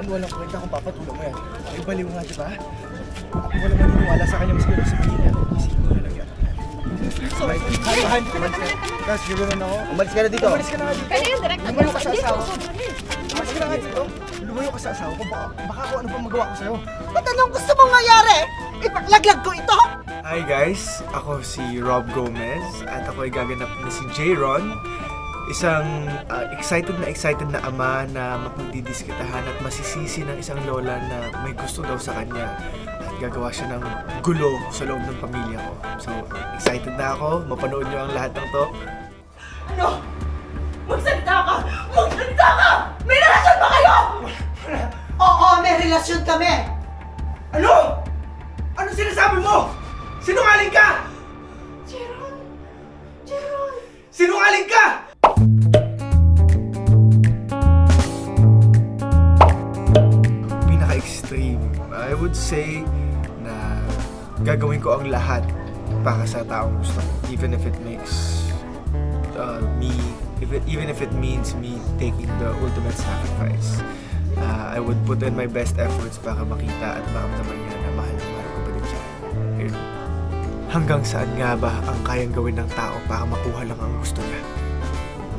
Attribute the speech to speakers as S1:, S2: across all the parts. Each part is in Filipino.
S1: Walang kwenta kung papatulong mo yan. Ay, baliw nga, diba? Walang maniniwala sa kanya, mas gano'n sabihin niya. Isipin mo na lang yan. Sorry, Han, tapos gano'n ako. Umalis ka na dito. Umalis ka na dito.
S2: Pwede yung direct.
S1: Lumayo ka sa asawa ko. Umalis ka na dito. Lumayo ka sa asawa ko. Baka ako ano pa magawa ko sa'yo.
S3: Ba't anong gusto mong mangyari? Ipaglaglag ko ito?
S4: Hi guys, ako si Rob Gomez at ako ay gaganap na si J-Ron, isang excited na ama na mapagdidiskitahan at masisisi ng isang lola na may gusto daw sa kanya at gagawa siya ng gulo sa loob ng pamilya ko. So, excited na ako. Mapanood nyo ang lahat ng to.
S3: Ano? Magsalita ka! Magsalita ka! May relasyon ba kayo? Oo, may relasyon kami!
S4: Ano? Ano sinasabi mo? Sinungaling ka!
S3: Jeron! Jeron!
S4: Sinungaling ka! Pinaka-extreme, I would say na gagawin ko ang lahat para sa taong gusto ko. Even if it makes even if it means me taking the ultimate sacrifice. I would put in my best efforts para makita at maramdaman niya na mahal ko pa din siya. Hanggang saan nga ba ang kayang gawin ng tao para makuha lang ang gusto niya?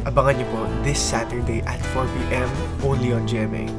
S4: Abangan niyo po this Saturday at 4 PM only on GMA.